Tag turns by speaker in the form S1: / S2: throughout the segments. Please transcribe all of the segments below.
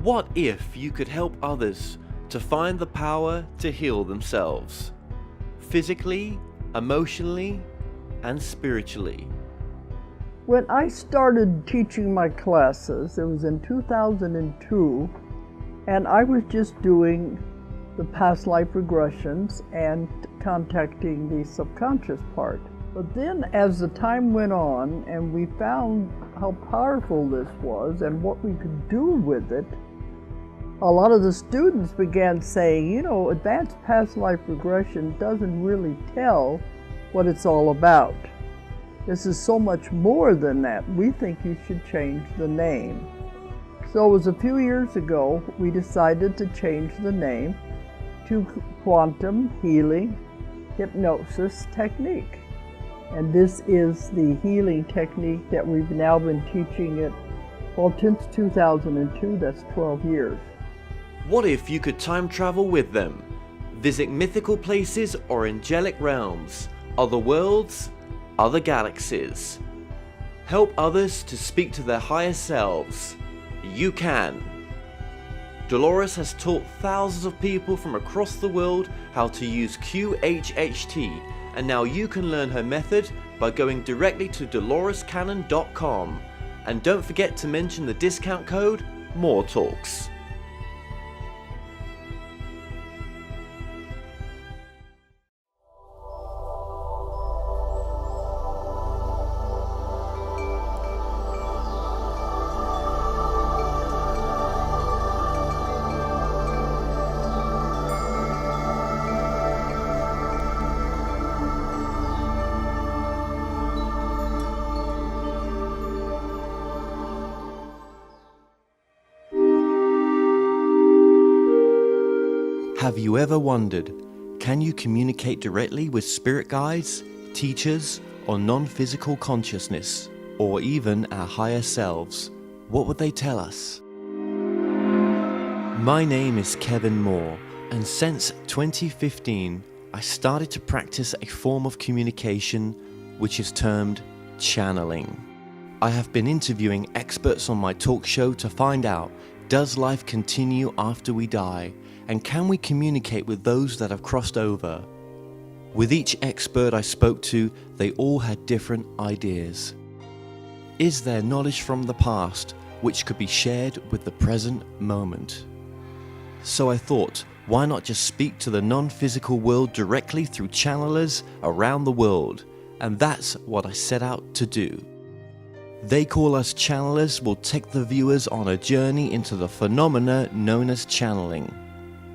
S1: What if you could help others to find the power to heal themselves? Physically, emotionally, and spiritually.
S2: When I started teaching my classes, it was in 2002, and I was just doing the past life regressions and contacting the subconscious part. But then as the time went on and we found how powerful this was and what we could do with it, a lot of the students began saying, you know, advanced past life regression doesn't really tell what it's all about. This is so much more than that. We think you should change the name. So it was a few years ago we decided to change the name to Quantum Healing Hypnosis Technique. And this is the healing technique that we've now been teaching it, well, since 2002, that's 12 years.
S1: What if you could time travel with them? Visit mythical places or angelic realms, other worlds, other galaxies. Help others to speak to their higher selves. You can. Dolores has taught thousands of people from across the world how to use QHHT, and now you can learn her method by going directly to dolorescannon.com. And don't forget to mention the discount code MORETALKS. Have you ever wondered, can you communicate directly with spirit guides, teachers, or non-physical consciousness, or even our higher selves? What would they tell us? My name is Kevin Moore, and since 2015, I started to practice a form of communication which is termed channeling. I have been interviewing experts on my talk show to find out, does life continue after we die? And can we communicate with those that have crossed over? With each expert I spoke to, they all had different ideas. Is there knowledge from the past which could be shared with the present moment? So I thought, why not just speak to the non-physical world directly through channelers around the world? And that's what I set out to do. They Call Us Channelers will take the viewers on a journey into the phenomena known as channeling.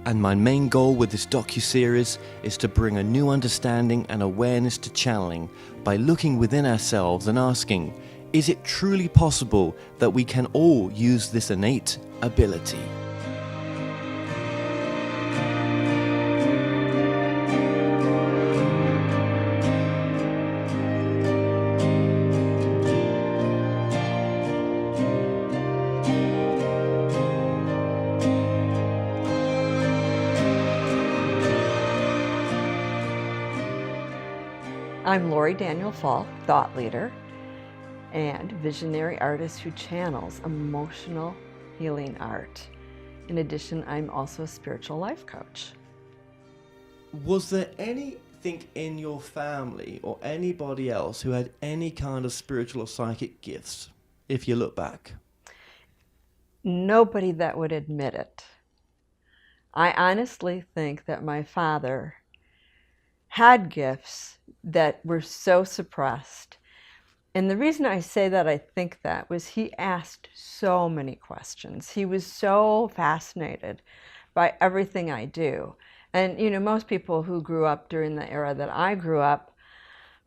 S1: And my main goal with this docuseries is to bring a new understanding and awareness to channeling by looking within ourselves and asking, is it truly possible that we can all use this innate ability?
S3: I'm Daniel Falk, thought leader and visionary artist who channels emotional healing art. In addition, I'm also a spiritual life coach.
S1: Was there anything in your family or anybody else who had any kind of spiritual or psychic gifts, if you look back?
S3: Nobody that would admit it. I honestly think that my father had gifts that were so suppressed. And the reason I say that I think that was he asked so many questions. He was so fascinated by everything I do. And you know, most people who grew up during the era that I grew up,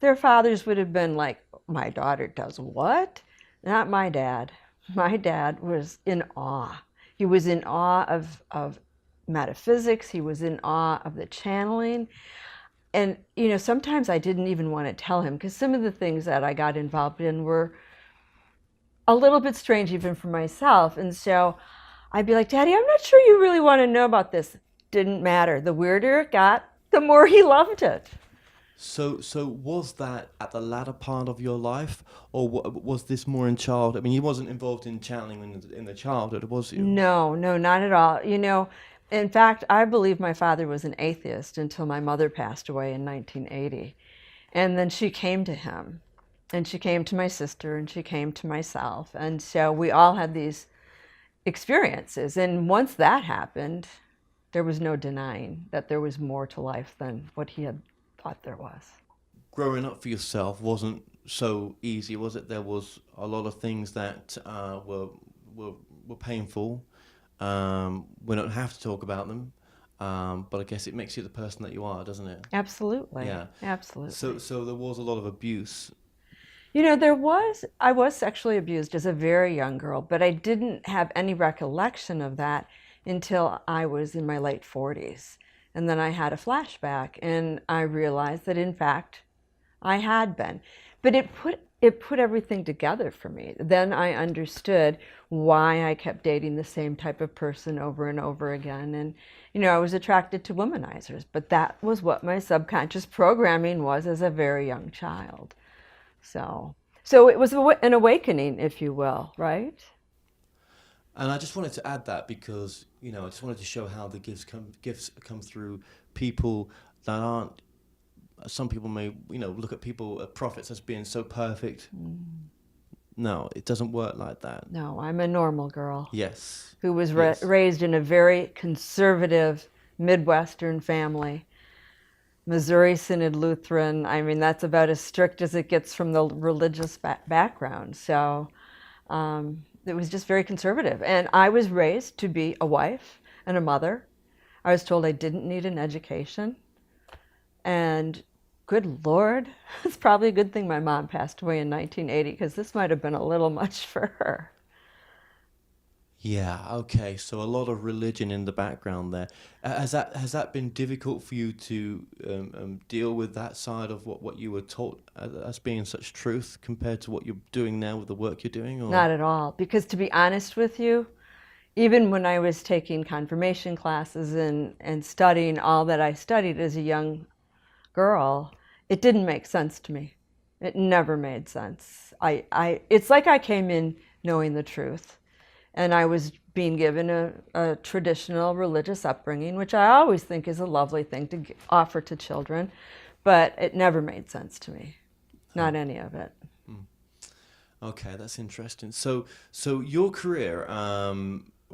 S3: their fathers would have been like, my daughter does what? Not my dad. My dad was in awe. He was in awe of metaphysics. He was in awe of the channeling. And, you know, sometimes I didn't even want to tell him because some of the things that I got involved in were a little bit strange even for myself. And so I'd be like, Daddy, I'm not sure you really want to know about this. Didn't matter. The weirder it got, the more he loved it.
S1: So was that at the latter part of your life, or was this more in childhood? I mean, you wasn't involved in channeling in the childhood, was you?
S3: No, no, not at all. In fact, I believe my father was an atheist until my mother passed away in 1980. And then she came to him, and she came to my sister, and she came to myself. And so we all had these experiences. And once that happened, there was no denying that there was more to life than what he had thought there was.
S1: Growing up for yourself wasn't so easy, was it? There was a lot of things that were painful. We don't have to talk about them, but I guess it makes you the person that you are, doesn't it?
S3: Absolutely.
S1: Yeah.
S3: Absolutely.
S1: So there was a lot of abuse.
S3: I was sexually abused as a very young girl, but I didn't have any recollection of that until I was in my late 40s. And then I had a flashback, and I realized that, in fact, I had been. But it put everything together for me. Then I understood why I kept dating the same type of person over and over again. And, I was attracted to womanizers, but that was what my subconscious programming was as a very young child. So it was an awakening, if you will, right?
S1: And I just wanted to add that because, I just wanted to show how the gifts come through people that aren't. Some people may, look at prophets as being so perfect. No, it doesn't work like that.
S3: No, I'm a normal girl.
S1: Yes.
S3: Who was
S1: Yes.
S3: raised in a very conservative Midwestern family. Missouri Synod Lutheran. I mean, that's about as strict as it gets from the religious background. So it was just very conservative. And I was raised to be a wife and a mother. I was told I didn't need an education. And good Lord, it's probably a good thing my mom passed away in 1980, because this might have been a little much for her.
S1: Yeah, okay. So a lot of religion in the background there. Has that been difficult for you to deal with that side of what you were taught as being such truth compared to what you're doing now with the work you're doing? Or?
S3: Not at all. Because to be honest with you, even when I was taking confirmation classes and studying all that I studied as a young girl, it didn't make sense to me. It never made sense. It's like I came in knowing the truth. And I was being given a traditional religious upbringing, which I always think is a lovely thing to offer to children, but it never made sense to me, not any of it.
S1: Okay, that's interesting. So your career,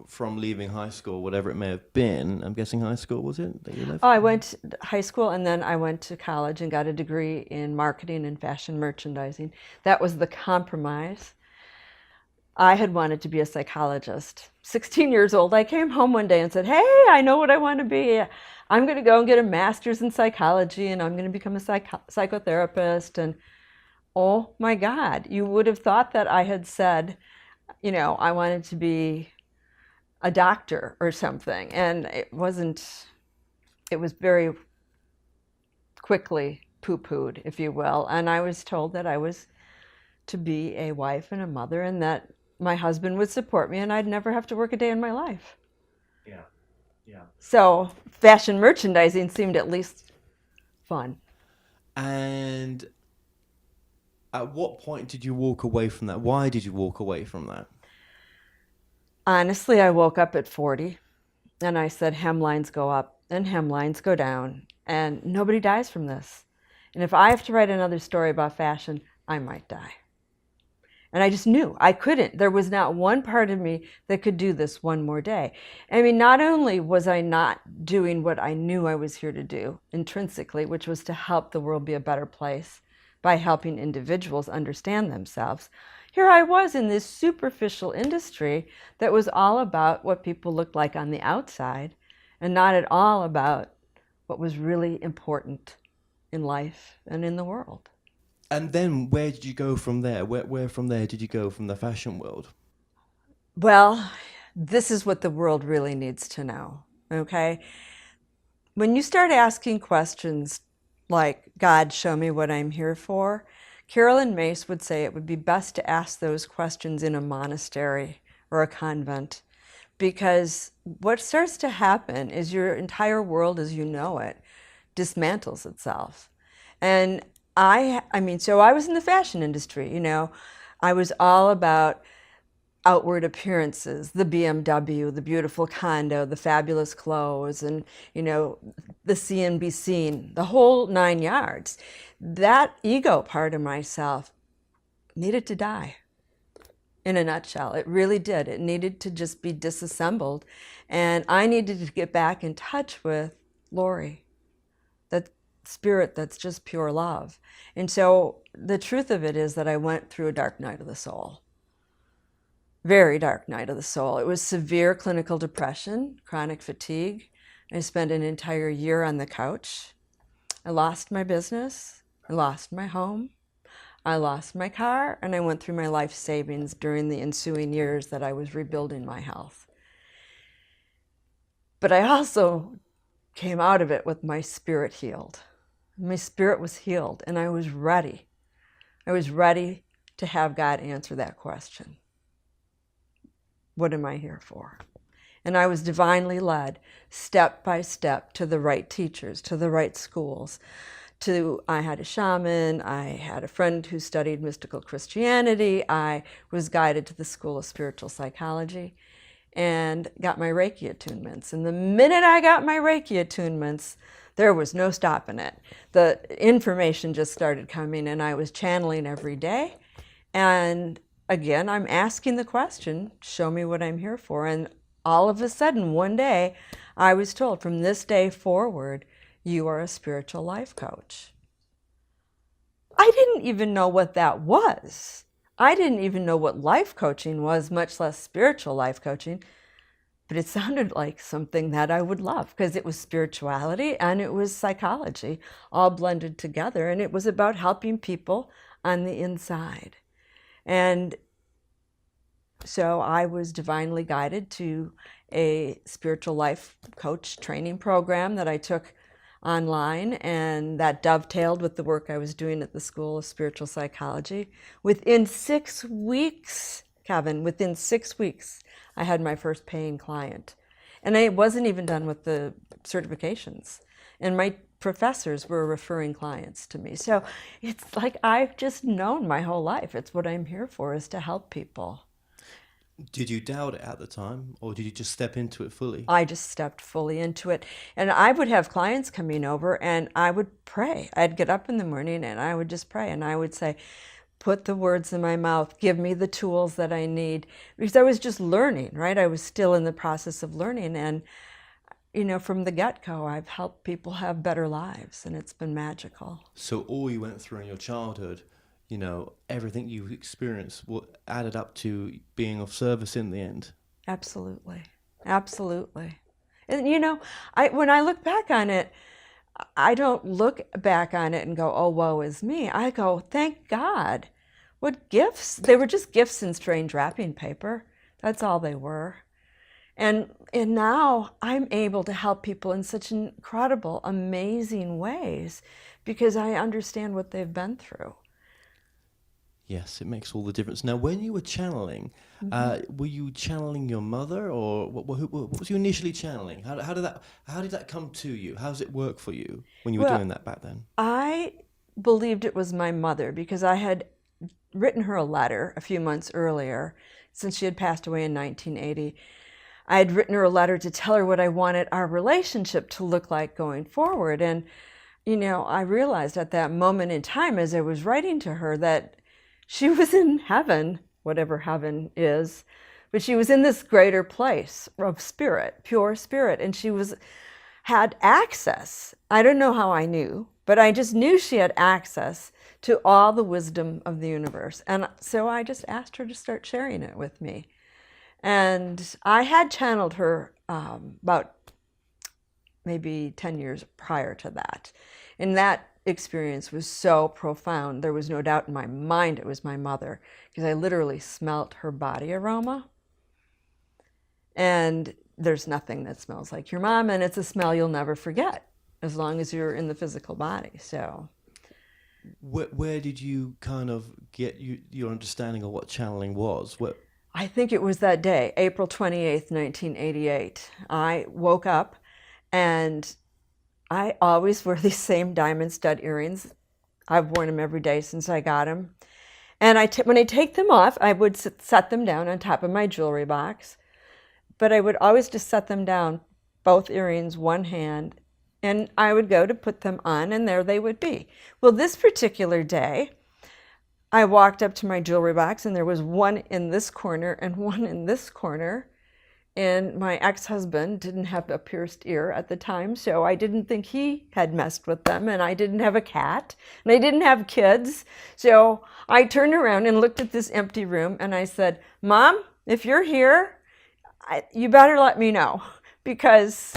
S1: from leaving high school, whatever it may have been, I'm guessing high school, was it, that you left?
S3: Oh, I went to high school, and then I went to college and got a degree in marketing and fashion merchandising. That was the compromise. I had wanted to be a psychologist. 16 years old, I came home one day and said, hey, I know what I want to be. I'm going to go and get a master's in psychology, and I'm going to become a psychotherapist. And oh my God, you would have thought that I had said, I wanted to be a doctor or something. And it wasn't. It was very quickly poo-pooed, if you will. And I was told that I was to be a wife and a mother, and that my husband would support me, and I'd never have to work a day in my life.
S1: Yeah, yeah.
S3: So fashion merchandising seemed at least fun.
S1: And at what point did you walk away from that? Why did you walk away from that?
S3: Honestly, I woke up at 40, and I said, hemlines go up and hemlines go down, and nobody dies from this. And if I have to write another story about fashion, I might die. And I just knew I couldn't. There was not one part of me that could do this one more day. I mean, not only was I not doing what I knew I was here to do intrinsically, which was to help the world be a better place by helping individuals understand themselves, here I was in this superficial industry that was all about what people looked like on the outside and not at all about what was really important in life and in the world.
S1: And then where did you go from there? Where from there did you go from the fashion world?
S3: Well, this is what the world really needs to know, okay? When you start asking questions like, God, show me what I'm here for, Carolyn Mace would say it would be best to ask those questions in a monastery or a convent, because what starts to happen is your entire world as you know it dismantles itself. And I mean, so I was in the fashion industry, you know. I was all about outward appearances, the BMW, the beautiful condo, the fabulous clothes, and, you know, the see and be seen, the whole 9 yards. That ego part of myself needed to die. In a nutshell, it really did. It needed to just be disassembled. And I needed to get back in touch with Lori, that spirit that's just pure love. And so the truth of it is that I went through a dark night of the soul. Very dark night of the soul. It was severe clinical depression, chronic fatigue. I spent an entire year on the couch. I lost my business. I lost my home. I lost my car, and I went through my life savings during the ensuing years that I was rebuilding my health. But I also came out of it with my spirit healed. My spirit was healed, and I was ready. I was ready to have God answer that question. What am I here for? And I was divinely led step by step to the right teachers, to the right schools. I had a shaman, I had a friend who studied mystical Christianity, I was guided to the School of Spiritual Psychology, and got my Reiki attunements. And the minute I got my Reiki attunements, there was no stopping it. The information just started coming, and I was channeling every day. And again, I'm asking the question, show me what I'm here for. And all of a sudden, one day, I was told, from this day forward, you are a spiritual life coach. I didn't even know what that was. I didn't even know what life coaching was, much less spiritual life coaching. But it sounded like something that I would love, because it was spirituality and it was psychology all blended together. And it was about helping people on the inside. And so I was divinely guided to a spiritual life coach training program that I took online, and that dovetailed with the work I was doing at the School of Spiritual Psychology. Within 6 weeks, Kevin, within 6 weeks, I had my first paying client. And I wasn't even done with the certifications. And my professors were referring clients to me. So it's like I've just known my whole life. It's what I'm here for, is to help people.
S1: Did you doubt it at the time, or did you just step into it fully?
S3: I just stepped fully into it. And I would have clients coming over, and I would pray. I'd get up in the morning and I would just pray. And I would say, put the words in my mouth, give me the tools that I need. Because I was just learning, right? I was still in the process of learning. And, you know, from the get-go, I've helped people have better lives, and it's been magical.
S1: So all you went through in your childhood, you know, everything you experienced added up to being of service in the end.
S3: Absolutely. Absolutely. And, you know, when I look back on it, I don't look back on it and go, oh, woe is me. I go, thank God. What gifts. They were just gifts in strange wrapping paper. That's all they were. And now I'm able to help people in such incredible, amazing ways, because I understand what they've been through.
S1: Yes, it makes all the difference. Now, when you were channeling, were you channeling your mother, or what was you initially channeling? How did that come to you? How does it work for you when you were doing that back then?
S3: I believed it was my mother, because I had written her a letter a few months earlier, since she had passed away in 1980. I had written her a letter to tell her what I wanted our relationship to look like going forward. And, you know, I realized at that moment in time, as I was writing to her, that she was in heaven, whatever heaven is, but she was in this greater place of spirit, pure spirit, and she had access. I don't know how I knew, but I just knew she had access to all the wisdom of the universe. And so I just asked her to start sharing it with me. And I had channeled her about maybe 10 years prior to that. And that experience was so profound. There was no doubt in my mind it was my mother, because I literally smelt her body aroma. And there's nothing that smells like your mom, and it's a smell you'll never forget as long as you're in the physical body. So
S1: where did you kind of get your understanding of what channeling was?
S3: I think it was that day, April 28th, 1988. I woke up, and I always wear these same diamond stud earrings I've worn them every day since I got them. And when I take them off, I would set them down on top of my jewelry box. But I would always just set them down, both earrings, one hand, and I would go to put them on, and there they would be. Well, this particular day, I walked up to my jewelry box, and there was one in this corner and one in this corner. And my ex-husband didn't have a pierced ear at the time, so I didn't think he had messed with them, and I didn't have a cat, and I didn't have kids. So I turned around and looked at this empty room, and I said, Mom, if you're here, you better let me know, because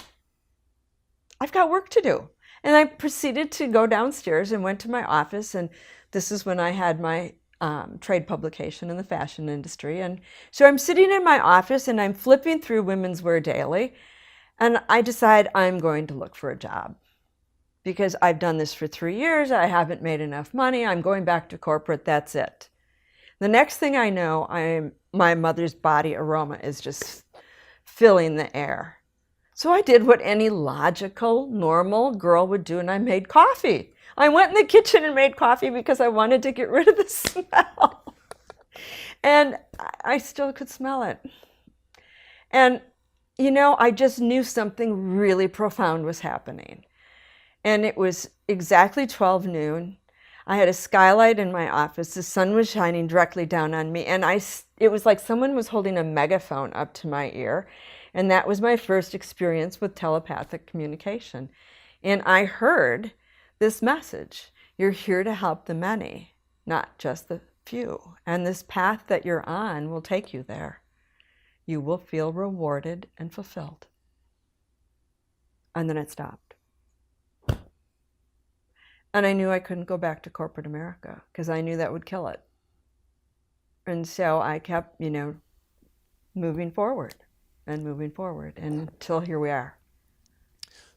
S3: I've got work to do. And I proceeded to go downstairs and went to my office, and this is when I had my trade publication in the fashion industry. And so I'm sitting in my office and I'm flipping through Women's Wear Daily, and I decide I'm going to look for a job because I've done this for 3 years. I haven't made enough money. I'm going back to corporate. That's it. The next thing I know, my mother's body aroma is just filling the air. So I did what any logical, normal girl would do, and I made coffee. I went in the kitchen and made coffee because I wanted to get rid of the smell. And I still could smell it. And, you know, I just knew something really profound was happening. And it was exactly 12 noon. I had a skylight in my office. The sun was shining directly down on me. And it was like someone was holding a megaphone up to my ear. And that was my first experience with telepathic communication. And I heard this message: you're here to help the many, not just the few. And this path that you're on will take you there. You will feel rewarded and fulfilled. And then it stopped. And I knew I couldn't go back to corporate America because I knew that would kill it. And so I kept, moving forward until here we are.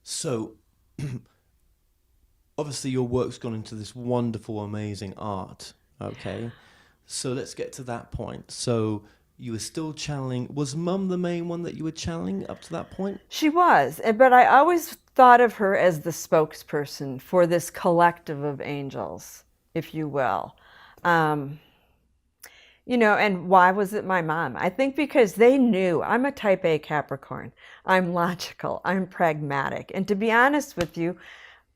S1: So, obviously your work's gone into this wonderful, amazing art, okay? So let's get to that point. So you were still channeling. Was Mum the main one that you were channeling up to that point?
S3: She was, but I always thought of her as the spokesperson for this collective of angels, if you will. And why was it my mom? I think because they knew I'm a type A Capricorn. I'm logical. I'm pragmatic. And to be honest with you,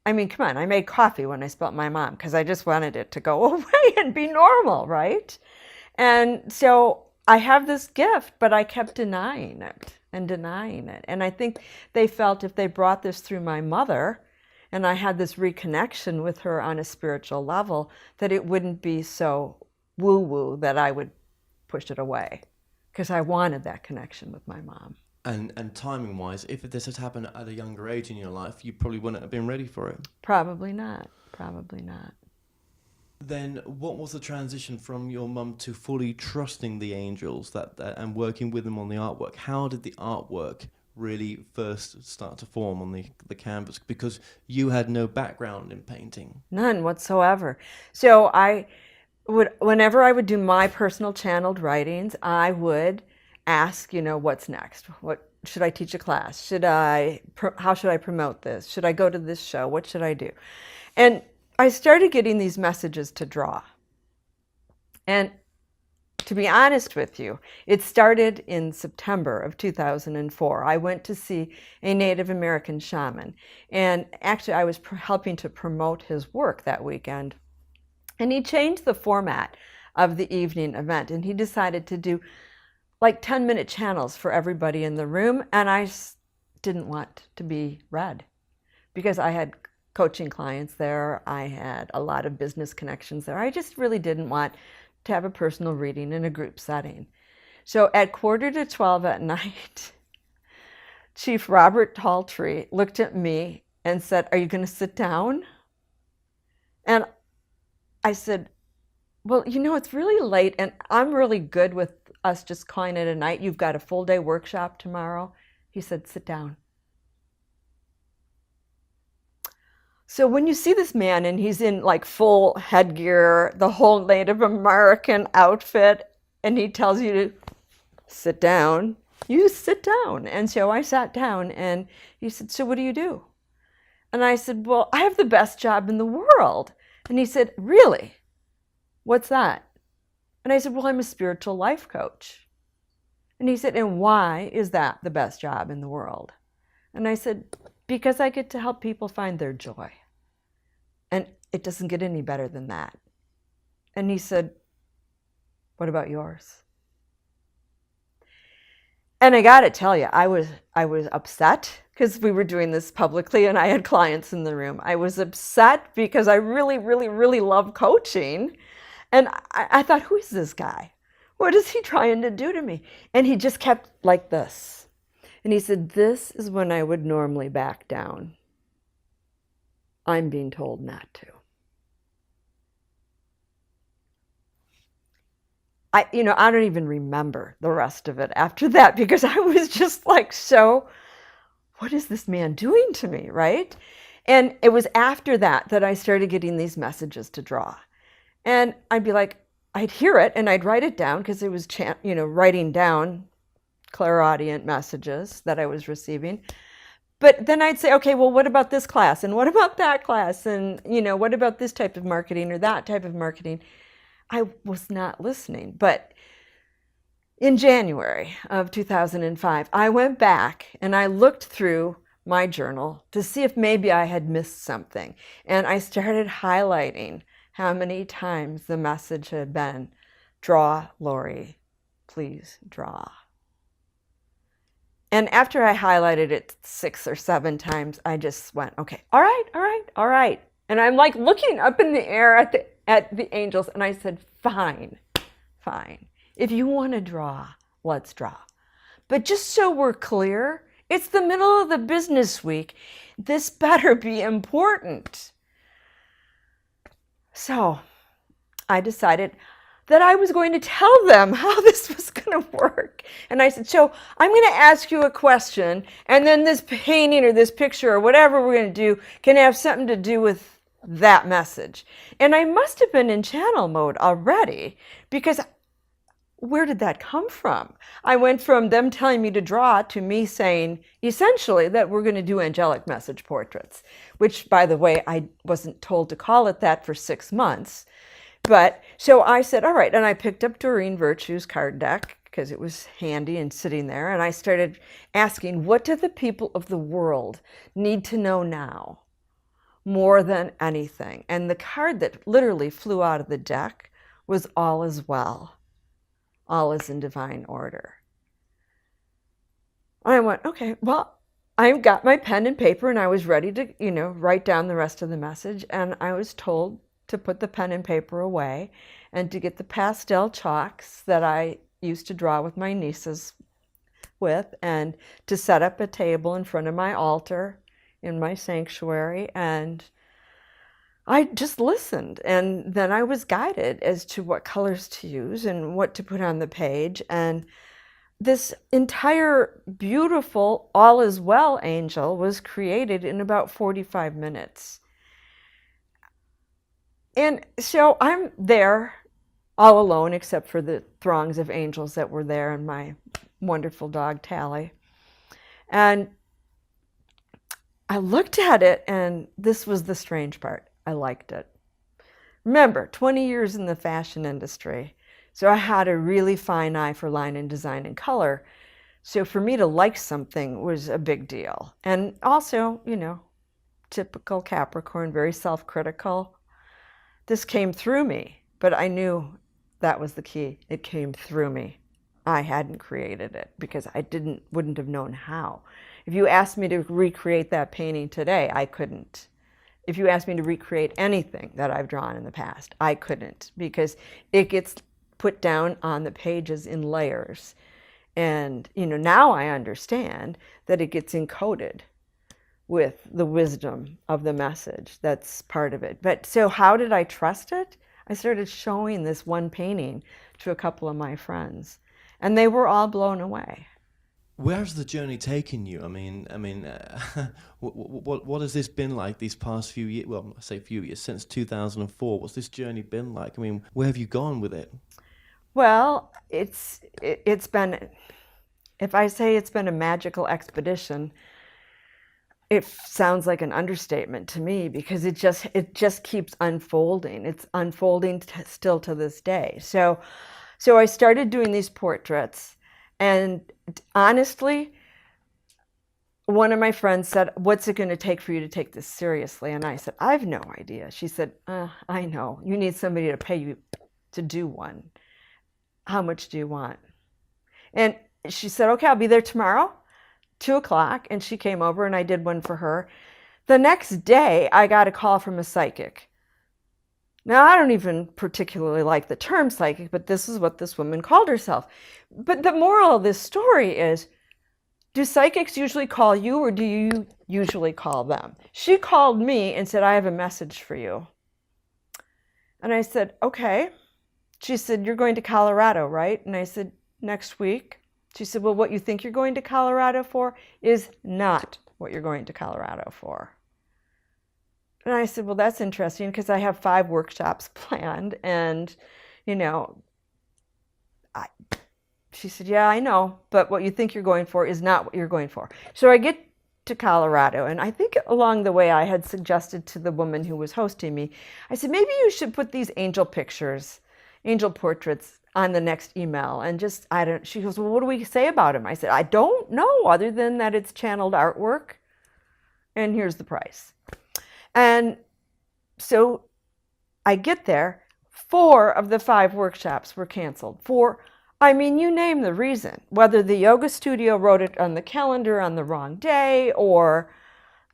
S3: I mean, come on, I made coffee when I spelt my mom because I just wanted it to go away and be normal, right? And so I have this gift, but I kept denying it. And I think they felt if they brought this through my mother and I had this reconnection with her on a spiritual level, that it wouldn't be so woo-woo that I would push it away, because I wanted that connection with my mom.
S1: And timing-wise, if this had happened at a younger age in your life, you probably wouldn't have been ready for it.
S3: Probably not.
S1: Then what was the transition from your mum to fully trusting the angels and working with them on the artwork? How did the artwork really first start to form on the canvas? Because you had no background in painting.
S3: None whatsoever. So whenever I would do my personal channeled writings, I would ask, what's next? What should I teach a class? How should I promote this? Should I go to this show? What should I do? And I started getting these messages to draw. And to be honest with you, it started in September of 2004. I went to see a Native American shaman. And actually, I was helping to promote his work that weekend. And he changed the format of the evening event. And he decided to do like 10-minute channels for everybody in the room. And I didn't want to be read because I had coaching clients there. I had a lot of business connections there. I just really didn't want to have a personal reading in a group setting. So at 11:45 at night, Chief Robert Taltree looked at me and said, "Are you going to sit down?" And I said, "Well, it's really late and I'm really good with us just calling it a night. You've got a full day workshop tomorrow." He said, "Sit down." So when you see this man and he's in like full headgear, the whole Native American outfit, and he tells you to sit down, you sit down. And so I sat down and he said, "So what do you do?" And I said, well, I have the best job in the world. And he said, really? What's that? And I said, well, I'm a spiritual life coach. And he said, and why is that the best job in the world? And I said, because I get to help people find their joy. And it doesn't get any better than that. And he said, what about yours? And I got to tell you, I was upset because we were doing this publicly and I had clients in the room. I was upset because I really, really, really love coaching. And I thought, who is this guy? What is he trying to do to me? And he just kept like this. And he said, this is when I would normally back down. I'm being told not to. I don't even remember the rest of it after that because I was just like, so what is this man doing to me, right? And it was after that that I started getting these messages to draw. And I'd be like, I'd hear it and I'd write it down because it was, writing down clairaudient messages that I was receiving. But then I'd say, okay, well, what about this class? And what about that class? And, what about this type of marketing or that type of marketing? I was not listening. But in January of 2005, I went back and I looked through my journal to see if maybe I had missed something. And I started highlighting how many times the message had been, draw, Lori, please draw. And after I highlighted it 6 or 7 times, I just went, okay, all right. And I'm like looking up in the air at the angels, and I said, fine. If you want to draw, let's draw. But just so we're clear, it's the middle of the business week. This better be important. So I decided that I was going to tell them how this was going to work. And I said, so I'm going to ask you a question, and then this painting or this picture or whatever we're going to do can have something to do with that message. And I must have been in channel mode already, because where did that come from? I went from them telling me to draw to me saying essentially that we're going to do angelic message portraits, which, by the way, I wasn't told to call it that for 6 months. But so I said, all right. And I picked up Doreen Virtue's card deck because it was handy and sitting there. And I started asking, what do the people of the world need to know now more than anything? And the card that literally flew out of the deck was all is well. All is in divine order. I went, okay, well, I got my pen and paper and I was ready to, write down the rest of the message. And I was told to put the pen and paper away and to get the pastel chalks that I used to draw with my nieces with, and to set up a table in front of my altar in my sanctuary. And I just listened, and then I was guided as to what colors to use and what to put on the page. And this entire beautiful all is well angel was created in about 45 minutes. And so I'm there all alone, except for the throngs of angels that were there and my wonderful dog, Tally. And I looked at it, and this was the strange part. I liked it. Remember, 20 years in the fashion industry, so I had a really fine eye for line and design and color. So for me to like something was a big deal. And also, typical Capricorn, very self-critical. This came through me, but I knew that was the key. It came through me. I hadn't created it because I wouldn't have known how. If you asked me to recreate that painting today, I couldn't. If you asked me to recreate anything that I've drawn in the past, I couldn't, because it gets put down on the pages in layers. And, now I understand that it gets encoded with the wisdom of the message. That's part of it. But so how did I trust it? I started showing this one painting to a couple of my friends, and they were all blown away.
S1: Where's the journey taken you? What has this been like these past few years? Well, I say few years, since 2004. What's this journey been like? Where have you gone with it?
S3: Well, it's been, if I say it's been a magical expedition, it sounds like an understatement to me, because it just keeps unfolding. It's unfolding still to this day. So I started doing these portraits, and honestly, one of my friends said, "What's it going to take for you to take this seriously?" And I said, "I have no idea." She said, "I know. You need somebody to pay you to do one. How much do you want?" And she said, "Okay, I'll be there tomorrow, 2:00." And she came over and I did one for her. The next day, I got a call from a psychic. Now, I don't even particularly like the term psychic, but this is what this woman called herself. But the moral of this story is, do psychics usually call you, or do you usually call them? She called me and said, "I have a message for you." And I said, "Okay." She said, "You're going to Colorado, right?" And I said, "Next week." She said, "Well, what you think you're going to Colorado for is not what you're going to Colorado for." And I said, "Well, that's interesting, because I have 5 workshops planned." And, she said, "Yeah, I know, but what you think you're going for is not what you're going for." So I get to Colorado, and I think along the way I had suggested to the woman who was hosting me, I said, "Maybe you should put these angel pictures, angel portraits on the next email." And she goes, "Well, what do we say about them?" I said, "I don't know, other than that it's channeled artwork, and here's the price." And so I get there, 4 of the 5 workshops were canceled. You name the reason, whether the yoga studio wrote it on the calendar on the wrong day, or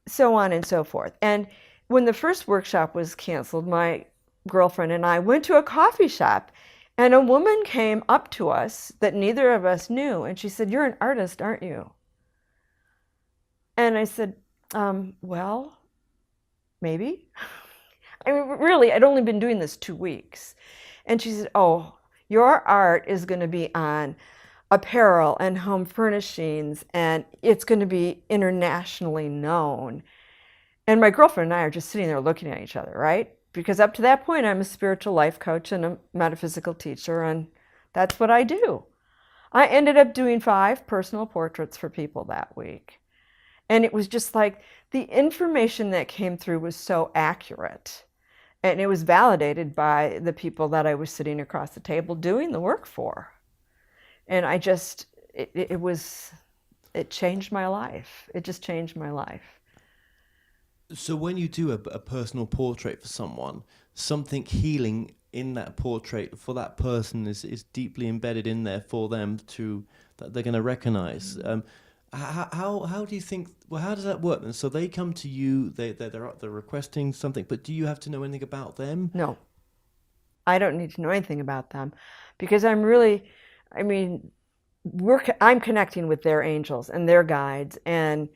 S3: so on and so forth. And when the first workshop was canceled, my girlfriend and I went to a coffee shop, and a woman came up to us that neither of us knew, and she said, "You're an artist, aren't you?" And I said, "Well, maybe." Really, I'd only been doing this 2 weeks. And she said, "Oh, your art is going to be on apparel and home furnishings, and it's going to be internationally known." And my girlfriend and I are just sitting there looking at each other, right? Because up to that point, I'm a spiritual life coach and a metaphysical teacher, and that's what I do. I ended up doing 5 personal portraits for people that week. And it was just like the information that came through was so accurate. And it was validated by the people that I was sitting across the table doing the work for. And it changed my life. It just changed my life.
S1: So when you do a personal portrait for someone, something healing in that portrait for that person is deeply embedded in there for them that they're going to recognize. How do you think? Well, how does that work? And so they come to you. They're requesting something, but do you have to know anything about them?
S3: No, I don't need to know anything about them, because I'm connecting with their angels and their guides and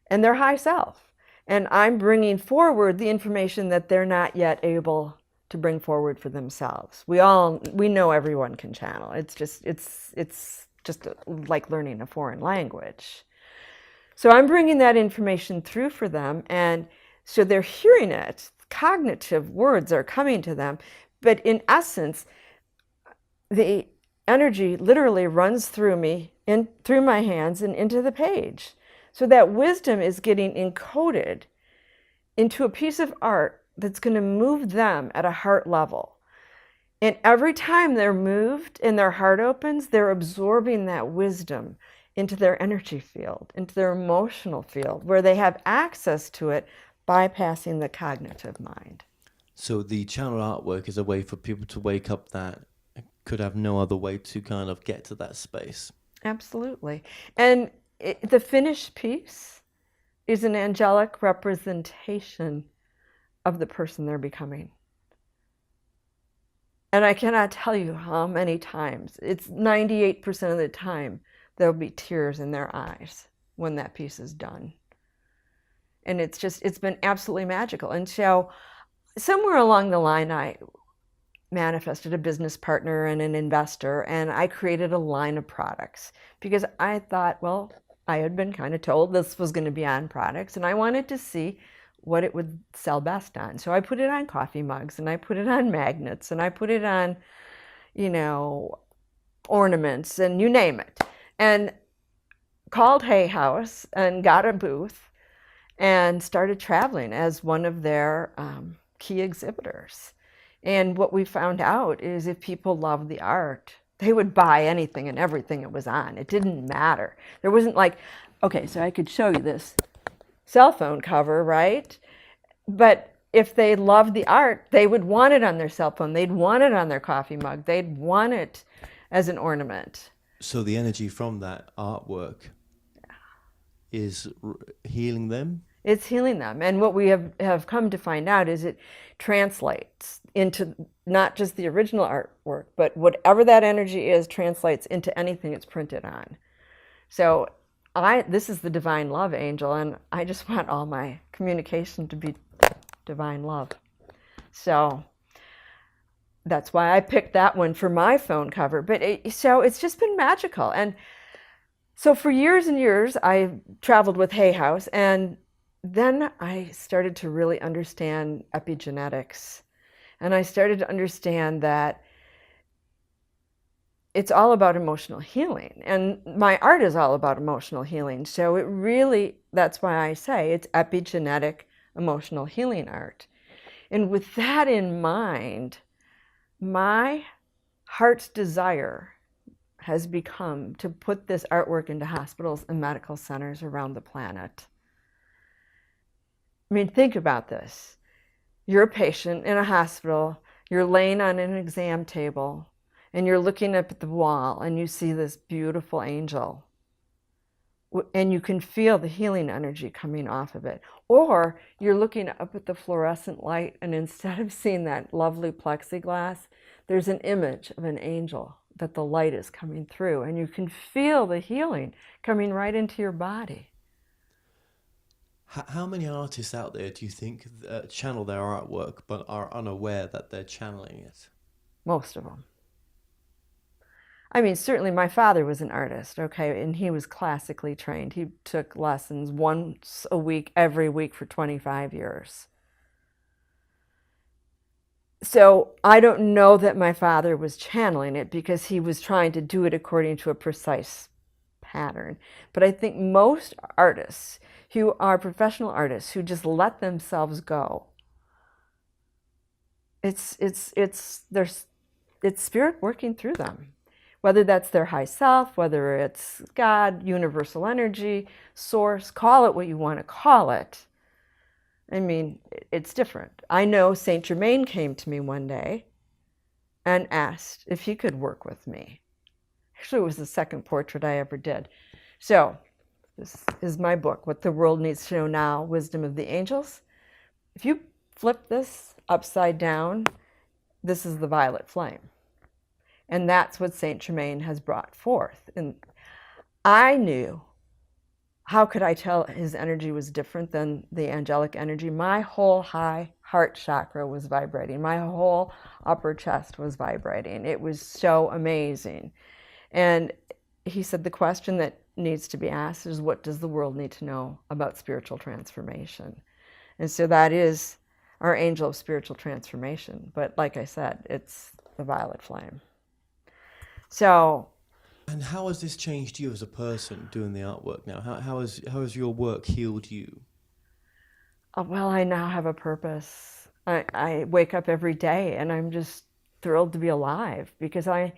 S3: their high self, and I'm bringing forward the information that they're not yet able to bring forward for themselves. We know everyone can channel. It's just like learning a foreign language. So I'm bringing that information through for them, and so they're hearing it. Cognitive words are coming to them, but in essence, the energy literally runs through me, through my hands and into the page. So that wisdom is getting encoded into a piece of art that's going to move them at a heart level. And every time they're moved and their heart opens, they're absorbing that wisdom into their energy field, into their emotional field, where they have access to it, bypassing the cognitive mind.
S1: So the channel artwork is a way for people to wake up that could have no other way to kind of get to that space.
S3: Absolutely. And the finished piece is an angelic representation of the person they're becoming. And I cannot tell you how many times, it's 98% of the time, there'll be tears in their eyes when that piece is done. And it's been absolutely magical. And so somewhere along the line, I manifested a business partner and an investor, and I created a line of products because I thought, well, I had been kind of told this was going to be on products, and I wanted to see what it would sell best on. So I put it on coffee mugs, and I put it on magnets, and I put it on, ornaments, and you name it. And called Hay House and got a booth. and started traveling as one of their key exhibitors. And what we found out is if people loved the art, they would buy anything and everything it was on. It didn't matter. There wasn't like, okay, so I could show you this cell phone cover, right? But if they loved the art, they would want it on their cell phone. They'd want it on their coffee mug. They'd want it as an ornament.
S1: So the energy from that artwork is healing them?
S3: It's healing them. And what we have come to find out is it translates into not just the original artwork, but whatever that energy is translates into anything it's printed on. So this is the divine love angel, and I just want all my communication to be divine love. So that's why I picked that one for my phone cover. But so it's just been magical. And so for years and years, I traveled with Hay House, and then I started to really understand epigenetics. And I started to understand that it's all about emotional healing. And my art is all about emotional healing. So it really, that's why I say it's epigenetic emotional healing art. And with that in mind, my heart's desire has become to put this artwork into hospitals and medical centers around the planet. I mean, think about this. You're a patient in a hospital, you're laying on an exam table, and you're looking up at the wall and you see this beautiful angel. And you can feel the healing energy coming off of it. Or you're looking up at the fluorescent light, and instead of seeing that lovely plexiglass, there's an image of an angel that the light is coming through, and you can feel the healing coming right into your body.
S1: How many artists out there do you think channel their artwork but are unaware that they're channeling it?
S3: Most of them. I mean, certainly my father was an artist, okay, and he was classically trained. He took lessons once a week, every week for 25 years. So I don't know that my father was channeling it because he was trying to do it according to a precise pattern. But I think most artists who are professional artists who just let themselves go, it's spirit working through them. Whether that's their high self, whether it's God, universal energy, source, call it what you want to call it. I mean, it's different. I know Saint Germain came to me one day and asked if he could work with me. Actually, it was the second portrait I ever did. So, this is my book, What the World Needs to Know Now, Wisdom of the Angels. If you flip this upside down, this is the violet flame. And that's what Saint Germain has brought forth. And I knew, how could I tell his energy was different than the angelic energy? My whole high heart chakra was vibrating. My whole upper chest was vibrating. It was so amazing. And he said the question that needs to be asked is, what does the world need to know about spiritual transformation? And so that is our angel of spiritual transformation. But like I said, it's the violet flame. So,
S1: and how has this changed you as a person doing the artwork now? How has your work healed you?
S3: Well, I now have a purpose. I wake up every day and I'm just thrilled to be alive because I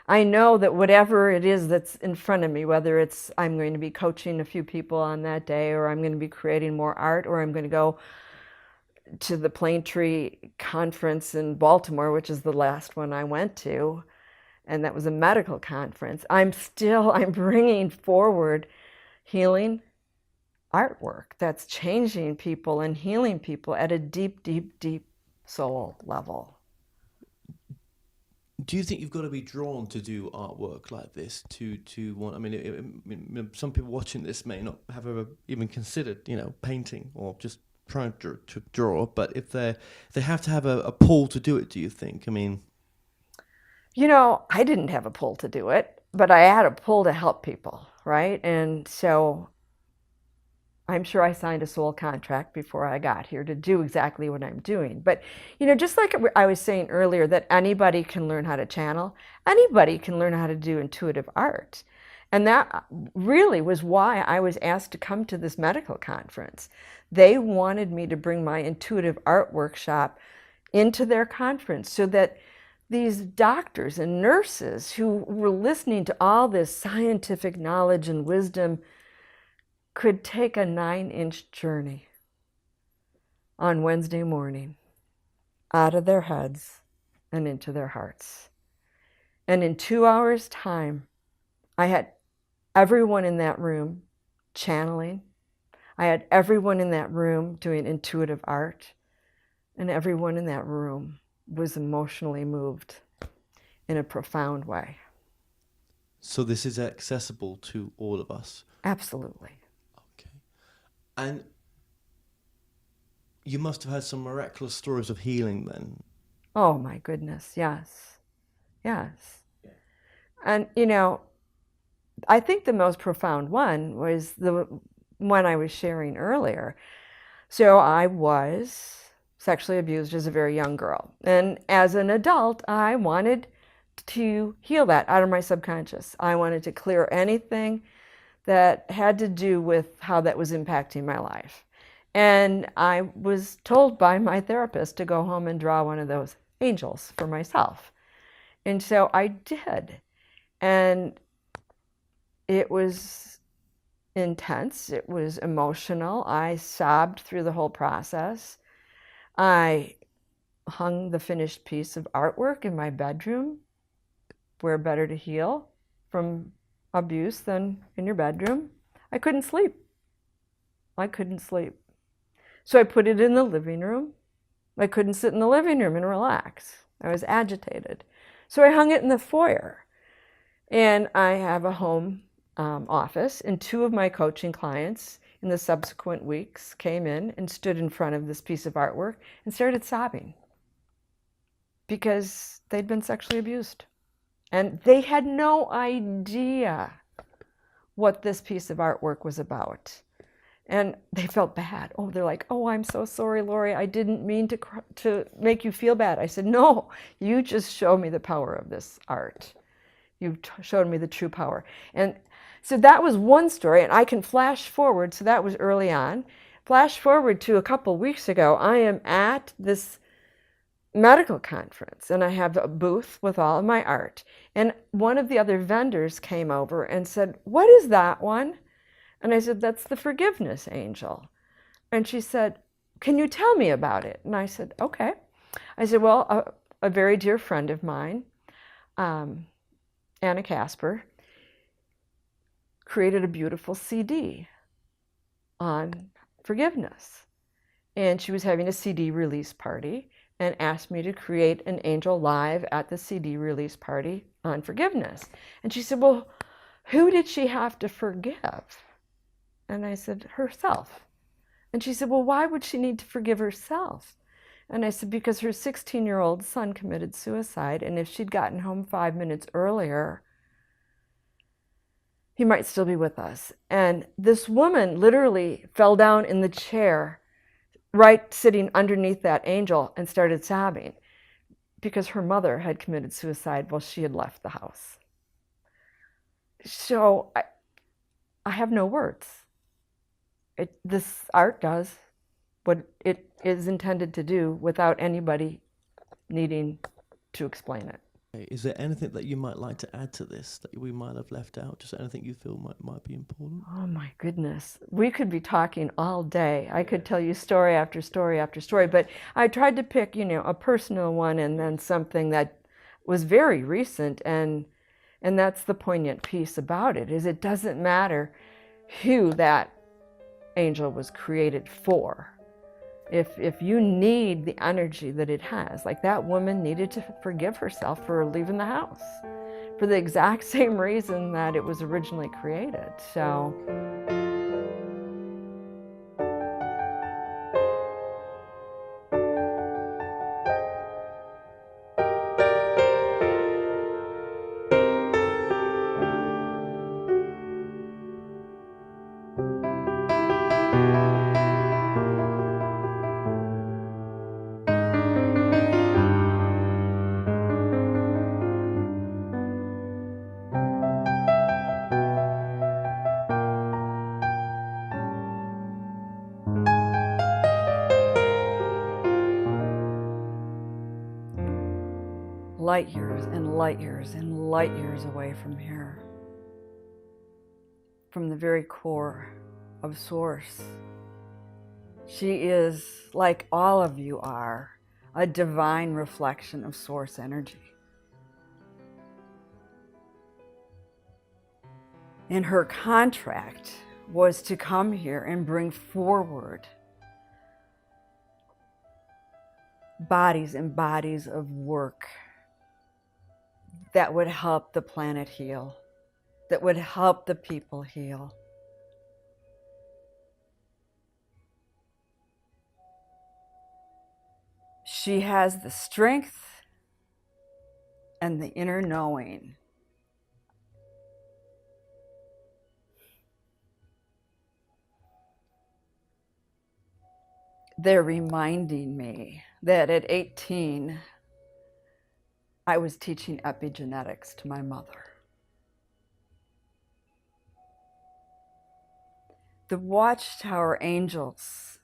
S3: know that whatever it is that's in front of me, whether it's I'm going to be coaching a few people on that day, or I'm going to be creating more art, or I'm going to go to the Plane Tree Conference in Baltimore, which is the last one I went to, and that was a medical conference, I'm bringing forward healing artwork that's changing people and healing people at a deep, deep, deep soul level.
S1: Do you think you've got to be drawn to do artwork like this to want? I mean, some people watching this may not have ever even considered, painting or just trying to draw. But if they have to have a pull to do it, do you think? I mean,
S3: I didn't have a pull to do it, but I had a pull to help people, right? And so I'm sure I signed a soul contract before I got here to do exactly what I'm doing. But, just like I was saying earlier, that anybody can learn how to channel, anybody can learn how to do intuitive art. And that really was why I was asked to come to this medical conference. They wanted me to bring my intuitive art workshop into their conference so that these doctors and nurses who were listening to all this scientific knowledge and wisdom could take a 9-inch journey on Wednesday morning out of their heads and into their hearts. And in 2 hours' time, I had everyone in that room channeling. I had everyone in that room doing intuitive art. And everyone in that room was emotionally moved in a profound way.
S1: So this is accessible to all of us?
S3: Absolutely.
S1: Okay. And you must have had some miraculous stories of healing then.
S3: Oh my goodness, yes. Yes. Yeah. And you know, I think the most profound one was the one I was sharing earlier. So I was sexually abused as a very young girl. And as an adult, I wanted to heal that out of my subconscious. I wanted to clear anything that had to do with how that was impacting my life. And I was told by my therapist to go home and draw one of those angels for myself. And so I did. And it was intense. It was emotional. I sobbed through the whole process. I hung the finished piece of artwork in my bedroom. Where better to heal from abuse than in your bedroom? I couldn't sleep. I couldn't sleep. So I put it in the living room. I couldn't sit in the living room and relax. I was agitated. So I hung it in the foyer. And I have a home office, and 2 of my coaching clients in the subsequent weeks came in and stood in front of this piece of artwork and started sobbing because they'd been sexually abused. And they had no idea what this piece of artwork was about. And they felt bad. Oh, they're like, oh, I'm so sorry, Lori. I didn't mean to make you feel bad. I said, no, you just showed me the power of this art. You showed me the true power. And so that was one story, and I can flash forward. So that was early on. Flash forward to a couple weeks ago. I am at this medical conference, and I have a booth with all of my art. And one of the other vendors came over and said, what is that one? And I said, that's the forgiveness angel. And she said, can you tell me about it? And I said, okay. I said, well, a very dear friend of mine, Anna Casper, created a beautiful CD on forgiveness. And she was having a CD release party and asked me to create an angel live at the CD release party on forgiveness. And she said, well, who did she have to forgive? And I said, herself. And she said, well, why would she need to forgive herself? And I said, because her 16-year-old son committed suicide, and if she'd gotten home 5 minutes earlier, he might still be with us. And this woman literally fell down in the chair, right sitting underneath that angel, and started sobbing because her mother had committed suicide while she had left the house. So I have no words. This art does what it is intended to do without anybody needing to explain it.
S1: Is there anything that you might like to add to this that we might have left out? Just anything you feel might be important?
S3: Oh my goodness. We could be talking all day. I could tell you story after story after story, but I tried to pick, a personal one and then something that was very recent, and that's the poignant piece about it, is it doesn't matter who that angel was created for. If you need the energy that it has, like that woman needed to forgive herself for leaving the house for the exact same reason that it was originally created. So light years and light years and light years away from here, from the very core of Source. She is, like all of you are, a divine reflection of Source energy. And her contract was to come here and bring forward bodies and bodies of work that would help the planet heal, that would help the people heal. She has the strength and the inner knowing they're reminding me that at 18, I was teaching epigenetics to my mother. The Watchtower angels,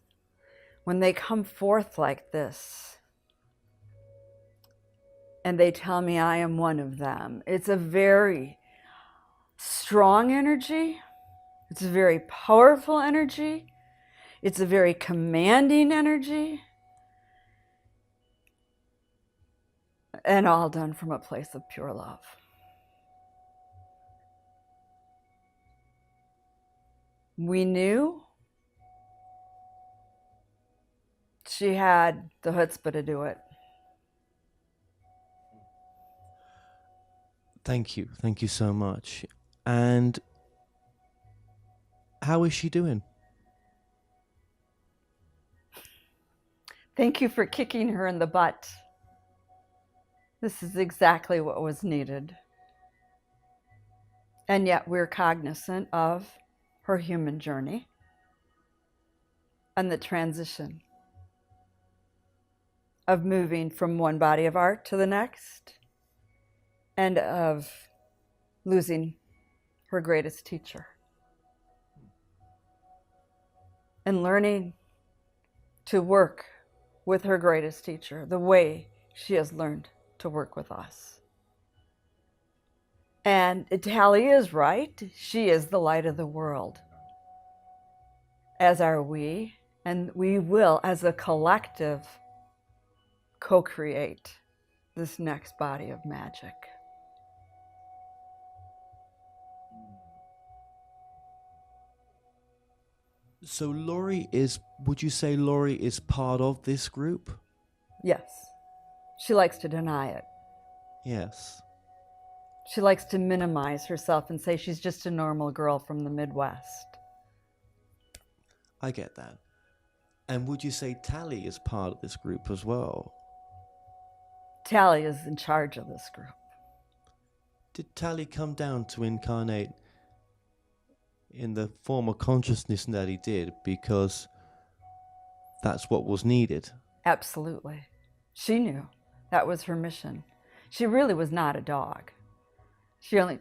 S3: when they come forth like this, and they tell me I am one of them, it's a very strong energy. It's a very powerful energy. It's a very commanding energy, and all done from a place of pure love. We knew she had the chutzpah to do it.
S1: Thank you so much. And how is she doing?
S3: Thank you for kicking her in the butt. This is exactly what was needed. And yet we're cognizant of her human journey and the transition of moving from one body of art to the next, and of losing her greatest teacher, and learning to work with her greatest teacher the way she has learned to work with us. And Tally is right. She is the light of the world, as are we, and we will, as a collective, co-create this next body of magic.
S1: So would you say Laurie is part of this group?
S3: Yes. She likes to deny it.
S1: Yes.
S3: She likes to minimize herself and say she's just a normal girl from the Midwest.
S1: I get that. And would you say Tally is part of this group as well?
S3: Tally is in charge of this group.
S1: Did Tally come down to incarnate in the form of consciousness that he did because that's what was needed?
S3: Absolutely. She knew that was her mission. She really was not a dog. She only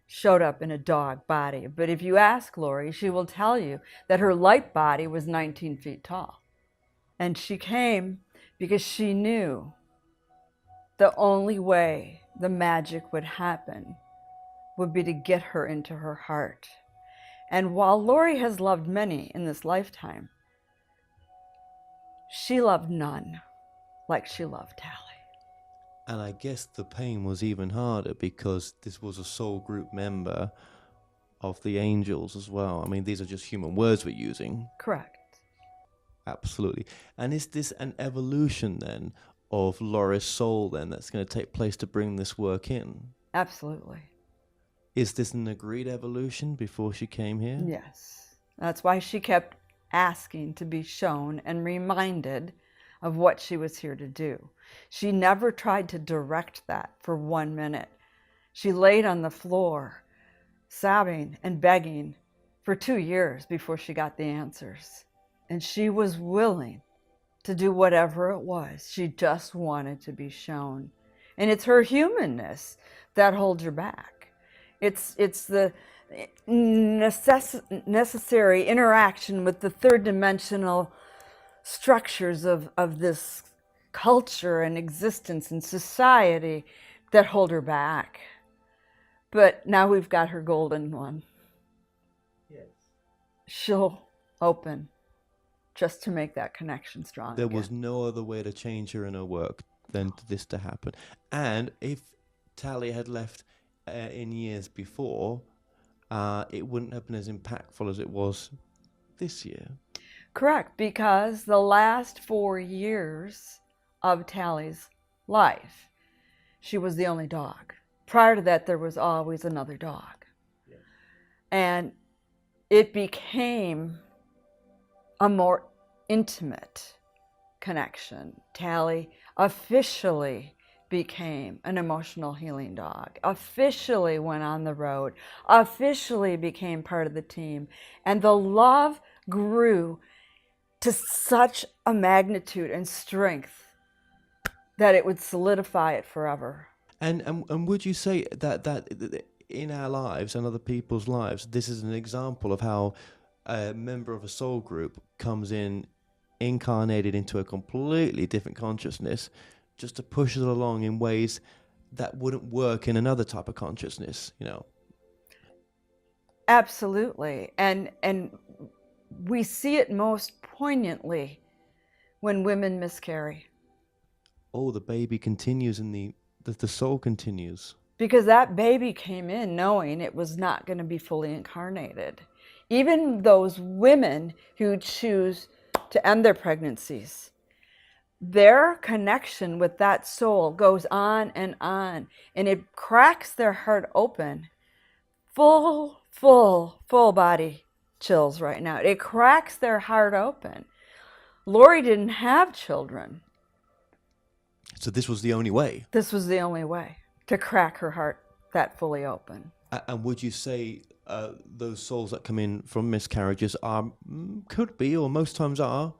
S3: showed up in a dog body. But if you ask Laurie, she will tell you that her light body was 19 feet tall. And she came because she knew the only way the magic would happen would be to get her into her heart. And while Laurie has loved many in this lifetime, she loved none like she loved Tally.
S1: And I guess the pain was even harder because this was a soul group member of the angels as well. I mean, these are just human words we're using.
S3: Correct.
S1: Absolutely. And is this an evolution then of Laurie's soul then that's going to take place to bring this work in?
S3: Absolutely.
S1: Is this an agreed evolution before she came here?
S3: Yes. That's why she kept asking to be shown and reminded of what she was here to do. She never tried to direct that for 1 minute. She laid on the floor, sobbing and begging for 2 years before she got the answers. And she was willing to do whatever it was. She just wanted to be shown. And it's her humanness that holds her back. It's the necessary interaction with the third dimensional structures of this culture and existence and society that hold her back. But now we've got her golden one.
S1: Yes.
S3: She'll open just to make that connection strong.
S1: There
S3: again.
S1: was no other way to change her in her work than this to happen. And if Tally had left in years before, it wouldn't have been as impactful as it was this year.
S3: Correct, because the last 4 years of Tally's life, she was the only dog. Prior to that, there was always another dog.
S1: Yes.
S3: And it became a more intimate connection. Tally officially became an emotional healing dog, officially went on the road, officially became part of the team. And the love grew to such a magnitude and strength that it would solidify it forever.
S1: And would you say that in our lives and other people's lives, this is an example of how a member of a soul group comes in incarnated into a completely different consciousness just to push it along in ways that wouldn't work in another type of consciousness, you know?
S3: Absolutely. And we see it most poignantly when women miscarry.
S1: Oh, the baby continues and the soul continues.
S3: Because that baby came in knowing it was not going to be fully incarnated. Even those women who choose to end their pregnancies, their connection with that soul goes on, and it cracks their heart open. Full body chills right now. It cracks their heart open. Lori didn't have children.
S1: So this was the only way.
S3: This was the only way to crack her heart that fully open.
S1: And would you say those souls that come in from miscarriages could be, or most times are,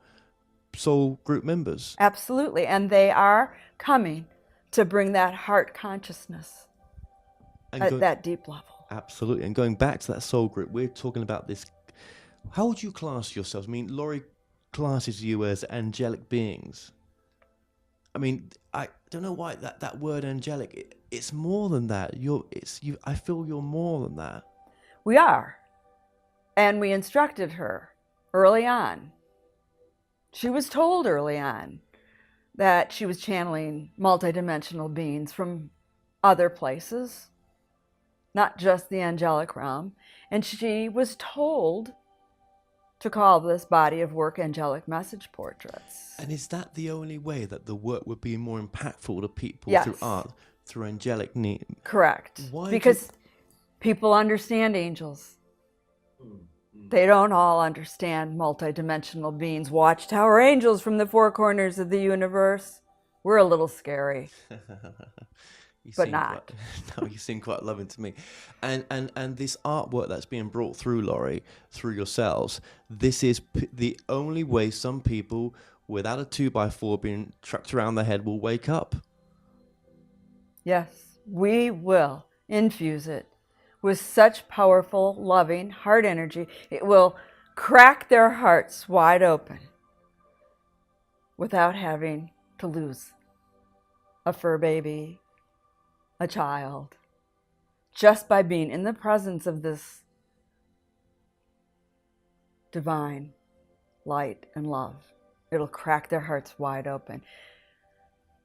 S1: soul group members?
S3: Absolutely. And they are coming to bring that heart consciousness at that deep level.
S1: Absolutely. And going back to that soul group, we're talking about this. How would you class yourselves? I mean, Lori classes you as angelic beings. I mean, I don't know why that word angelic, it's more than that. I feel you're more than that.
S3: We are. And we instructed her early on. She was told early on that she was channeling multidimensional beings from other places, not just the angelic realm. And she was told to call this body of work Angelic Message Portraits.
S1: And is that the only way that the work would be more impactful to people?
S3: Yes.
S1: Through art, through angelic need?
S3: Correct.
S1: Why?
S3: Because people understand angels. They don't all understand multidimensional beings, watchtower angels from the four corners of the universe. We're a little scary. But not.
S1: No, you seem quite loving to me. And this artwork that's being brought through, Lori, through yourselves, this is the only way some people without a 2x4 being trapped around their head will wake up.
S3: Yes, we will infuse it with such powerful, loving heart energy. It will crack their hearts wide open without having to lose a fur baby, a child, just by being in the presence of this divine light and love. It'll crack their hearts wide open.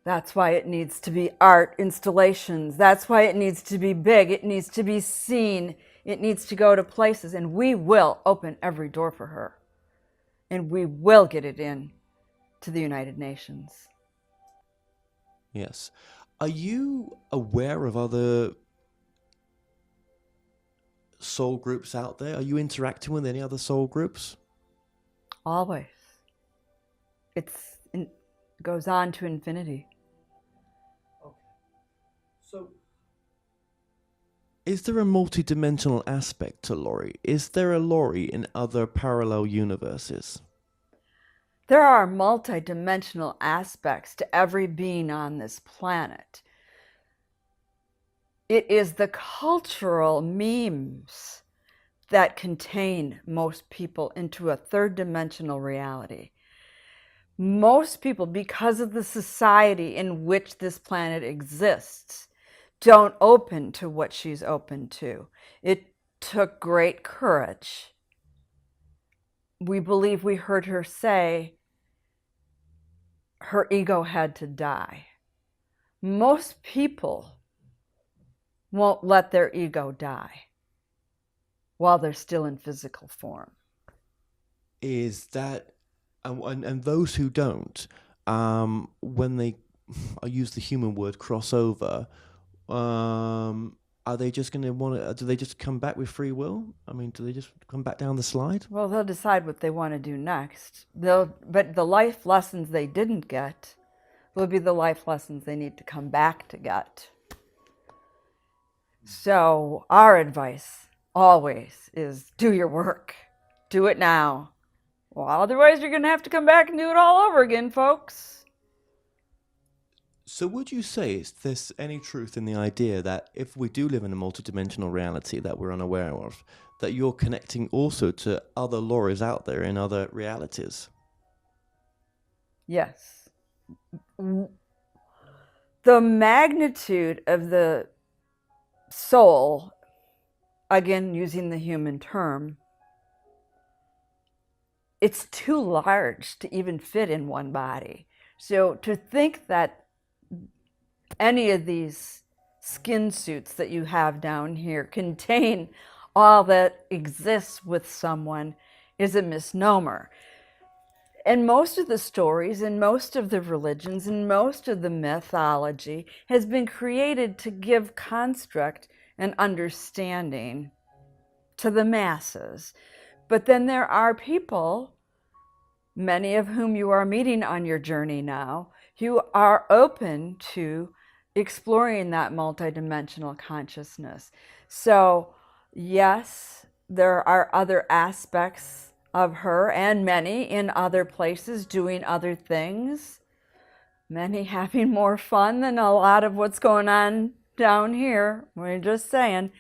S3: That's why it needs to be art installations. That's why it needs to be big. It needs to be seen. It needs to go to places. And we will open every door for her. And we will get it in to the United Nations.
S1: Yes. Are you aware of other soul groups out there? Are you interacting with any other soul groups?
S3: Always. It goes on to infinity.
S1: Okay. So, is there a multi-dimensional aspect to Lori? Is there a Lori in other parallel universes?
S3: There are multidimensional aspects to every being on this planet. It is the cultural memes that contain most people into a third dimensional reality. Most people, because of the society in which this planet exists, don't open to what she's open to. It took great courage. We believe we heard her say her ego had to die. Most people won't let their ego die while they're still in physical form.
S1: Is that, and those who don't, when they, I use the human word crossover, are they just going to want to, do they just come back with free will? I mean, do they just come back down the slide?
S3: Well, they'll decide what they want to do next. But the life lessons they didn't get will be the life lessons they need to come back to get. So our advice always is do your work. Do it now. Well, otherwise you're going to have to come back and do it all over again, folks.
S1: So would you say, is there any truth in the idea that if we do live in a multidimensional reality that we're unaware of, that you're connecting also to other Lauries out there in other realities?
S3: Yes. The magnitude of the soul, again using the human term, it's too large to even fit in one body. So to think that any of these skin suits that you have down here contain all that exists with someone is a misnomer. And most of the stories and most of the religions and most of the mythology has been created to give construct and understanding to the masses. But then there are people, many of whom you are meeting on your journey now, who are open to exploring that multidimensional consciousness. So yes, there are other aspects of her and many in other places doing other things, many having more fun than a lot of what's going on down here. We're just saying.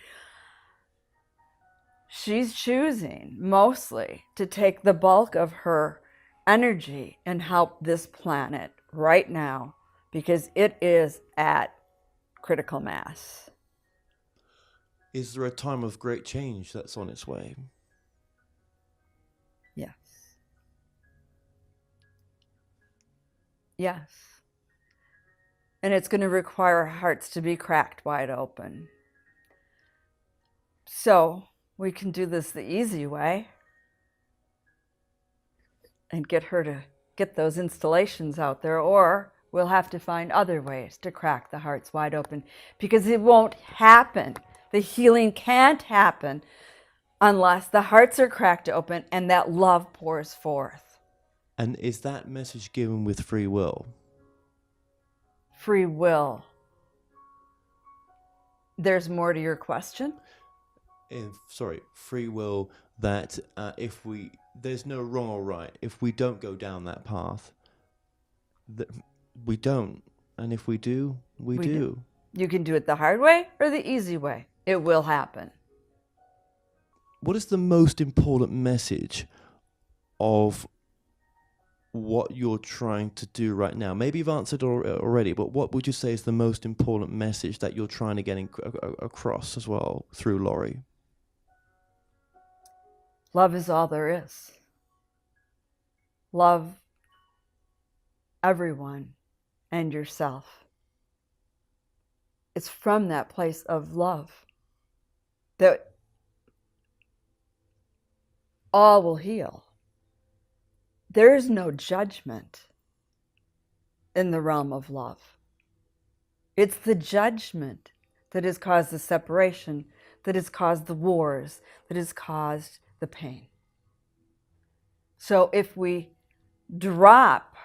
S3: She's choosing mostly to take the bulk of her energy and help this planet right now because it is at critical mass.
S1: Is there a time of great change that's on its way?
S3: Yes. Yes. And it's going to require hearts to be cracked wide open. So we can do this the easy way and get her to get those installations out there, or we'll have to find other ways to crack the hearts wide open because it won't happen. The healing can't happen unless the hearts are cracked open and that love pours forth.
S1: And is that message given with free will?
S3: Free will. There's more to your question?
S1: Free will, that there's no wrong or right. If we don't go down that path, we don't. And if we do, we do.
S3: You can do it the hard way or the easy way. It will happen.
S1: What is the most important message of what you're trying to do right now? Maybe you've answered already, but what would you say is the most important message that you're trying to get across as well through Laurie?
S3: Love is all there is. Love everyone and yourself. It's from that place of love that all will heal. There is no judgment in the realm of love. It's the judgment that has caused the separation, that has caused the wars, that has caused the pain. So if we drop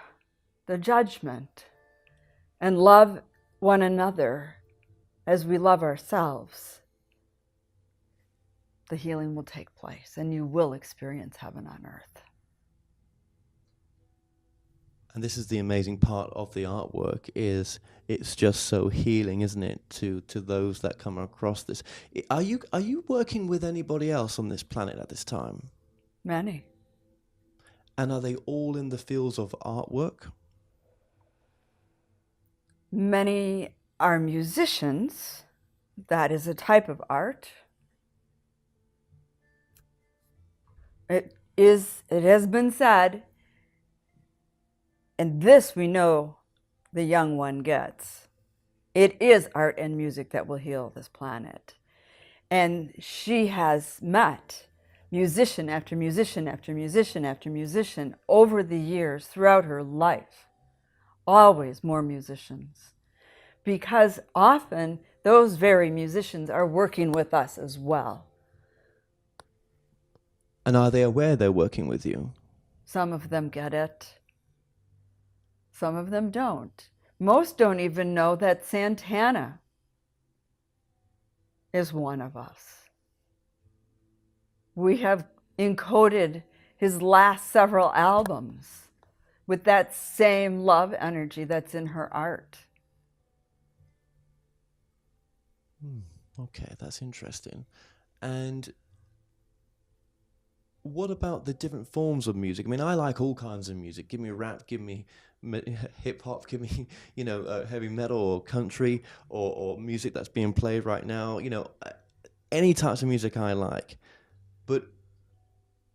S3: the judgment and love one another as we love ourselves, the healing will take place and you will experience heaven on earth.
S1: And this is the amazing part of the artwork, is it's just so healing, isn't it, to those that come across this. Are you working with anybody else on this planet at this time?
S3: Many.
S1: And are they all in the fields of artwork?
S3: Many are musicians. That is a type of art. It has been said, and this we know the young one gets. It is art and music that will heal this planet. And she has met musician after musician after musician after musician over the years throughout her life. Always more musicians. Because often those very musicians are working with us as well.
S1: And are they aware they're working with you?
S3: Some of them get it. Some of them don't. Most don't even know that Santana is one of us. We have encoded his last several albums with that same love energy that's in her art.
S1: Okay, that's interesting. And what about the different forms of music? I mean, I like all kinds of music. Give me rap, give me hip hop, give me, heavy metal or country or music that's being played right now. Any types of music I like. But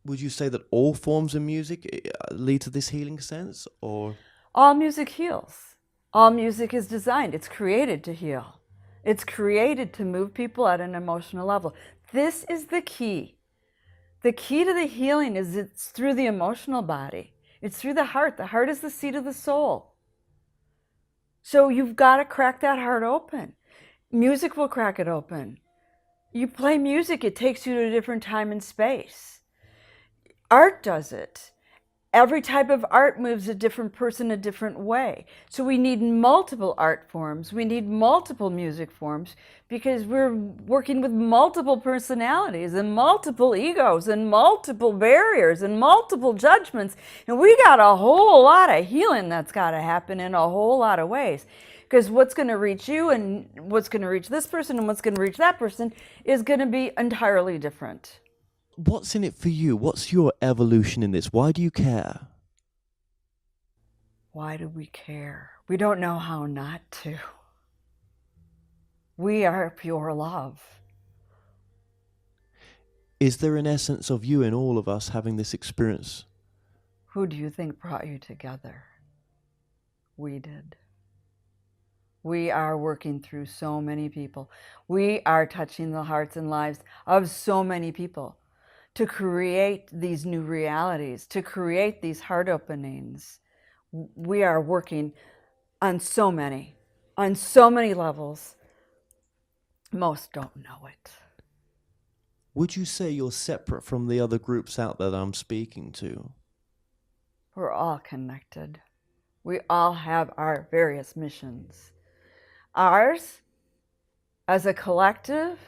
S1: would you say that all forms of music lead to this healing sense, or?
S3: All music heals. All music is designed. It's created to heal. It's created to move people at an emotional level. This is the key. The key to the healing is it's through the emotional body. It's through the heart. The heart is the seat of the soul. So you've got to crack that heart open. Music will crack it open. You play music, it takes you to a different time and space. Art does it. Every type of art moves a different person a different way. So we need multiple art forms. We need multiple music forms because we're working with multiple personalities and multiple egos and multiple barriers and multiple judgments. And we got a whole lot of healing that's got to happen in a whole lot of ways. Because what's going to reach you and what's going to reach this person and what's going to reach that person is going to be entirely different.
S1: What's in it for you? What's your evolution in this? Why do you care?
S3: Why do we care? We don't know how not to. We are pure love.
S1: Is there an essence of you in all of us having this experience?
S3: Who do you think brought you together? We did. We are working through so many people. We are touching the hearts and lives of so many people to create these new realities, to create these heart openings. We are working on so many levels. Most don't know it.
S1: Would you say you're separate from the other groups out there that I'm speaking to?
S3: We're all connected. We all have our various missions. Ours, as a collective,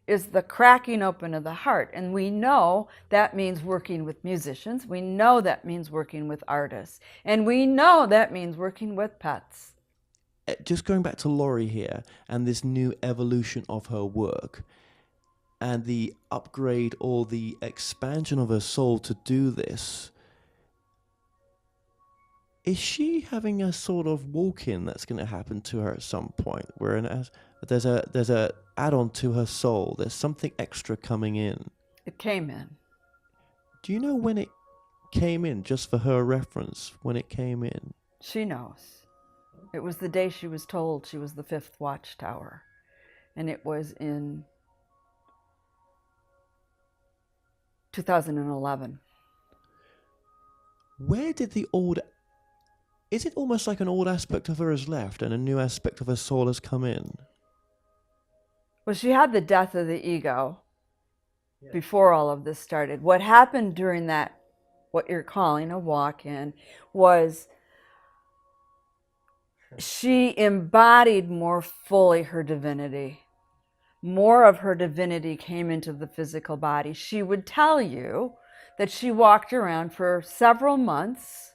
S3: is the cracking open of the heart. And we know that means working with musicians. We know that means working with artists. And we know that means working with pets.
S1: Just going back to Laurie here and this new evolution of her work and the upgrade or the expansion of her soul to do this, is she having a sort of walk-in that's going to happen to her at some point where there's a add-on to her soul? There's something extra coming in.
S3: It came in.
S1: Do you know when it came in, just for her reference, when it came in?
S3: She knows. It was the day she was told she was the 5th watchtower. And it was in 2011.
S1: Where did the old... Is it almost like an old aspect of her has left and a new aspect of her soul has come in?
S3: Well, she had the death of the ego before all of this started. What happened during that, what you're calling a walk-in, was she embodied more fully her divinity. More of her divinity came into the physical body. She would tell you that she walked around for several months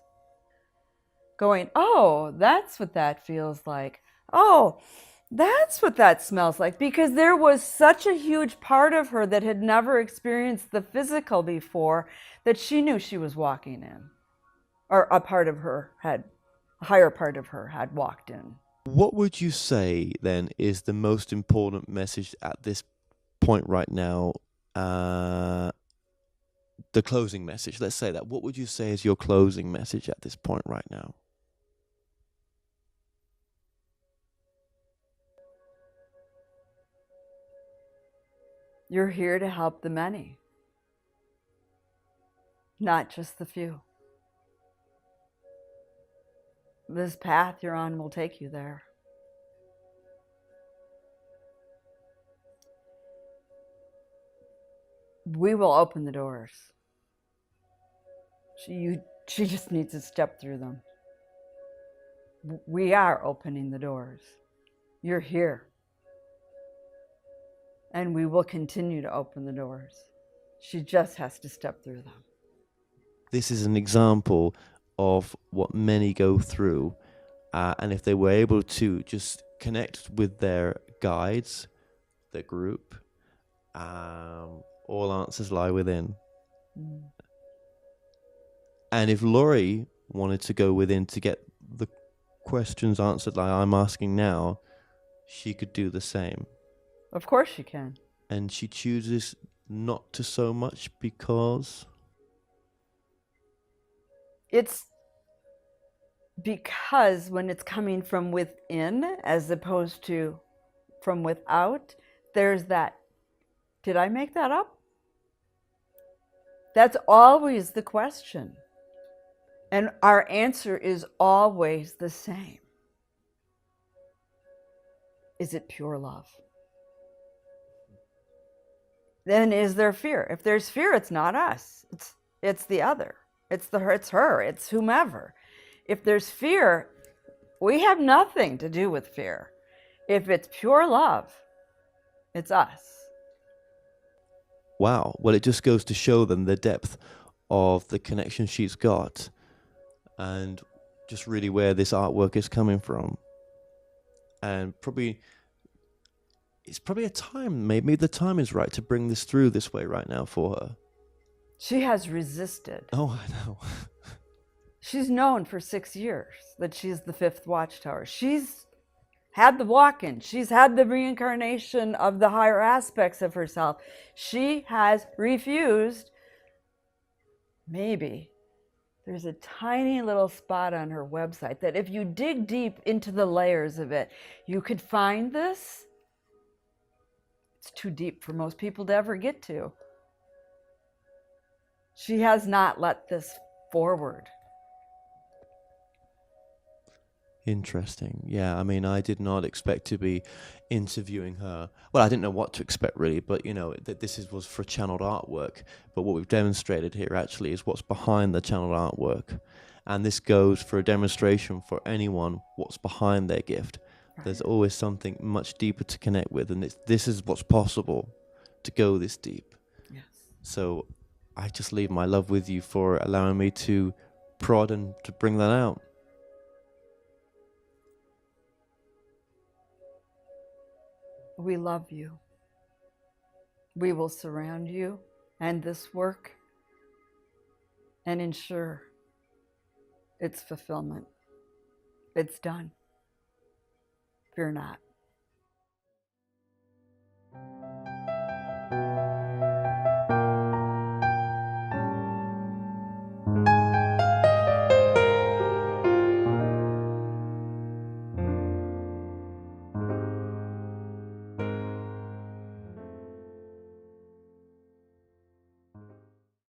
S3: going, oh, that's what that feels like. Oh, that's what that smells like. Because there was such a huge part of her that had never experienced the physical before that she knew she was walking in. or a part of her had, a higher part of her had walked in.
S1: What would you say then is the most important message at this point right now? The closing message, let's say that. What would you say is your closing message at this point right now?
S3: You're here to help the many, not just the few. This path you're on will take you there. We will open the doors. She just needs to step through them. We are opening the doors. You're here. And we will continue to open the doors. She just has to step through them.
S1: This is an example of what many go through. And if they were able to just connect with their guides, their group, all answers lie within. Mm. And if Laurie wanted to go within to get the questions answered like I'm asking now, she could do the same.
S3: Of course she can.
S1: And she chooses not to so much because?
S3: It's because when it's coming from within as opposed to from without, there's that, did I make that up? That's always the question. And our answer is always the same. Is it pure love? Then is there fear? If there's fear, it's not us. It's the other. It's her, it's whomever. If there's fear, we have nothing to do with fear. If it's pure love, it's us.
S1: Wow. Well, it just goes to show them the depth of the connection she's got and just really where this artwork is coming from. And it's probably a time, maybe the time is right to bring this through this way right now for her.
S3: She has resisted.
S1: Oh, I know.
S3: She's known for 6 years that she's the fifth watchtower. She's had the walk-in. She's had the reincarnation of the higher aspects of herself. She has refused. Maybe there's a tiny little spot on her website that if you dig deep into the layers of it, you could find this. It's too deep for most people to ever get to. She has not let this forward.
S1: Interesting. Yeah, I mean, I did not expect to be interviewing her. Well, I didn't know what to expect really, but you know, this was for channeled artwork. But what we've demonstrated here actually is what's behind the channeled artwork. And this goes for a demonstration for anyone what's behind their gift. Right. There's always something much deeper to connect with, and this is what's possible to go this deep.
S3: Yes.
S1: So I just leave my love with you for allowing me to prod and to bring that out.
S3: We love you. We will surround you and this work and ensure its fulfillment. It's done. Fear not.